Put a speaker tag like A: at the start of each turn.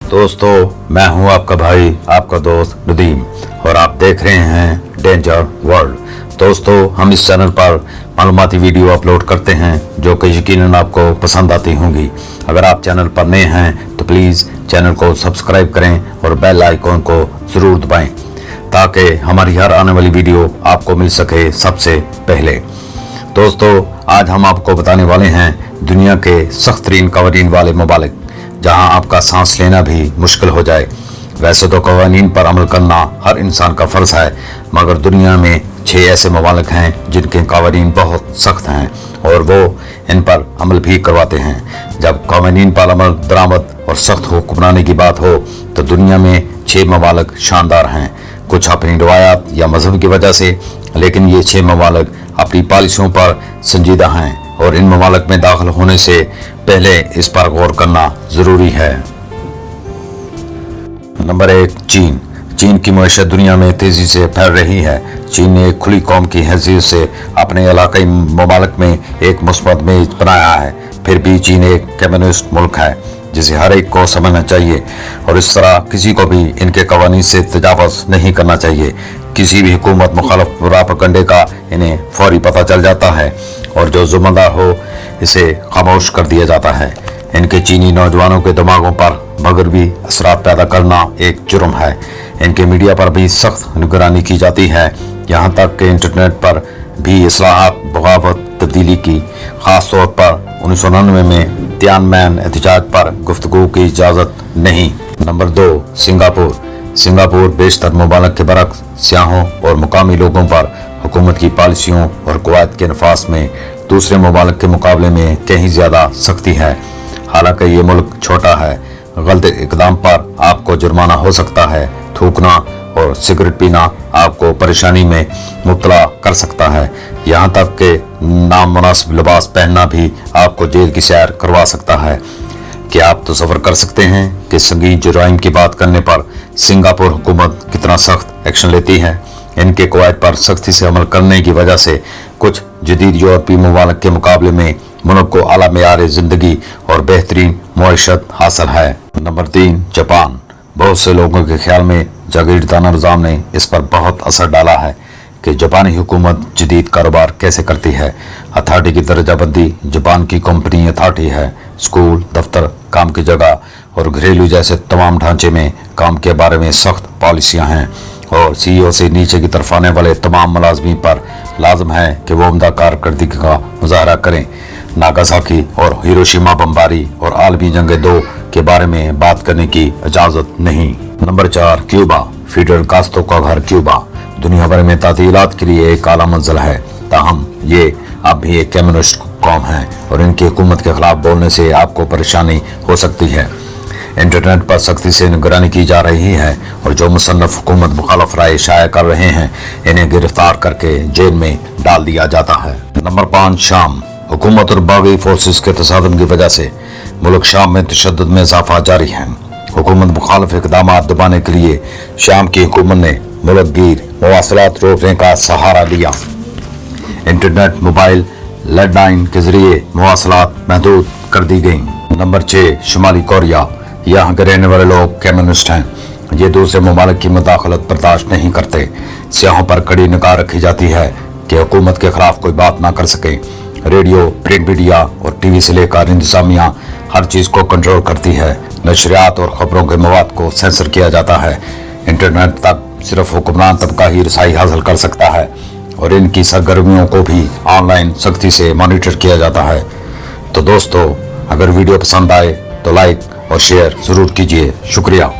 A: दोस्तों, मैं हूं आपका भाई, आपका दोस्त नदीम, और आप देख रहे हैं डेंजर वर्ल्ड। दोस्तों, हम इस चैनल पर मालूमाती वीडियो अपलोड करते हैं जो कि यकीनन आपको पसंद आती होंगी। अगर आप चैनल पर नए हैं तो प्लीज़ चैनल को सब्सक्राइब करें और बेल आइकॉन को ज़रूर दबाएं ताकि हमारी हर आने वाली वीडियो आपको मिल सके सबसे पहले। दोस्तों, आज हम आपको बताने वाले हैं दुनिया के सख्त तरीन कवानीन वाले ममालिक जहां आपका सांस लेना भी मुश्किल हो जाए। वैसे तो कवानीन पर अमल करना हर इंसान का फ़र्ज है, मगर दुनिया में 6 ऐसे ममालिक हैं जिनके कवानीन बहुत सख्त हैं और वो इन पर अमल भी करवाते हैं। जब कवानीन पर अमल दरामद और सख्त हुक्मरानी की बात हो तो दुनिया में 6 ममालिक शानदार हैं, कुछ अपनी रवायात या मजहब की वजह से, लेकिन ये 6 ममालिक अपनी पॉलिसियों पर संजीदा हैं और इन ममालिक में दाखिल होने से पहले इस पर गौर करना ज़रूरी है। नंबर 1, चीन। चीन की मईशत दुनिया में तेज़ी से फैल रही है। चीन ने एक खुली कौम की हैसियत से अपने इलाकाई ममालिक में एक मुस्बत मेज बनाया है। फिर भी चीन एक कम्युनिस्ट मुल्क है जिसे हर एक को समझना चाहिए और इस तरह किसी को भी इनके कवानीन से तजावुज़ नहीं करना चाहिए। किसी भी हुकूमत मुखालिफ प्रोपेगेंडे का इन्हें फौरी पता चल जाता है और जो ज़िम्मेदार हो इसे खामोश कर दिया जाता है। इनके चीनी नौजवानों के दिमागों पर मगरबी असरात पैदा करना एक जुर्म है। इनके मीडिया पर भी सख्त निगरानी की जाती है, यहाँ तक कि इंटरनेट पर भी इस्लाहात बगावत तब्दीली की। ख़ास तौर पर 1999 में तियानमेन एहतजाज पर गुफ्तगू की इजाज़त नहीं। Number 2, Singapore. सिंगापुर बेशतर ममालिक के बरक्स सियाहों और मुकामी लोगों पर हुकूमत की पॉलिसियों और कवायद के नफाज में दूसरे ममालिक के मुकाबले में कहीं ज़्यादा सख्ती है। हालांकि ये मुल्क छोटा है, गलत इकदाम पर आपको जुर्माना हो सकता है। थूकना और सिगरेट पीना आपको परेशानी में मुब्तला कर सकता है। यहाँ तक कि नामुनासिब लिबास पहनना भी आपको जेल की सैर करवा सकता है। क्या आप तसव्वुर कर सकते हैं कि संगीन जुराइम की बात करने पर सिंगापुर हुकूमत कितना सख्त एक्शन लेती है? इनके कवायद पर सख्ती से अमल करने की वजह से कुछ जदीद यूरोपीय ममालिक के मुकाबले में मुल्क को आला मेयार ज़िंदगी और बेहतरीन मईशत हासिल है। Number 3, Japan. बहुत से लोगों के ख्याल में जागीरदाना निज़ाम ने इस पर बहुत असर डाला है कि जापानी हुकूमत जदीद कारोबार कैसे करती है। अथॉरिटी की दर्जाबंदी जापान की कंपनी अथॉरिटी है। स्कूल, दफ्तर, काम की जगह और घरेलू जैसे तमाम ढांचे में काम के बारे में सख्त पॉलिसियाँ हैं और CEO से नीचे की तरफ आने वाले तमाम मुलाजमीन पर लाजम है कि वो उम्दा कारकर्दगी का मुजाहरा करें। नागासाकी और हिरोशिमा बमबारी और आलमी जंग 2 के बारे में बात करने की इजाज़त नहीं। Number 4, Cuba. फिडेल कास्ट्रो का घर क्यूबा दुनिया भर में तातीलात के लिए एक आला मंजिल है, ताहम ये अब भी एक कम्युनिस्ट कौम है और इनकी हुकूमत के खिलाफ बोलने से आपको परेशानी हो सकती है। इंटरनेट पर सख्ती से निगरानी की जा रही है और जो मुसन्नफ हुकूमत मुखालिफ राय शाया कर रहे हैं इन्हें गिरफ्तार करके जेल में डाल दिया जाता है। नंबर 5, शाम। हुकूमत और बागी फोर्सेस के तसादम की वजह से मुल्क शाम में तशद्दुद में इजाफा जारी है। हुकूमत मुखालिफ इक़दाम दबाने के लिए शाम की हुकूमत ने मुल्क गिर मवासलात रोकने का सहारा लिया। इंटरनेट, मोबाइल, लैंडलाइन के जरिए मवासलात महदूद कर दी गई। नंबर 6, शुमाली कोरिया। यहाँ के रहने वाले लोग कम्युनिस्ट हैं। ये दूसरे ममालिक की मुदाखलत बर्दाश्त नहीं करते। सियाहों पर कड़ी निगाह रखी जाती है कि हुकूमत के खिलाफ कोई बात ना कर सके। रेडियो, प्रिंट मीडिया और TV से लेकर इंतजामिया हर चीज़ को कंट्रोल करती है। नशरियात और ख़बरों के मवाद को सेंसर किया जाता है। इंटरनेट तक सिर्फ हुक्मरान तबका ही रसाई हासिल कर सकता है और इनकी सरगर्मियों को भी ऑनलाइन सख्ती से मॉनिटर किया जाता है। तो दोस्तों, अगर वीडियो पसंद आए तो लाइक और शेयर ज़रूर कीजिए। शुक्रिया।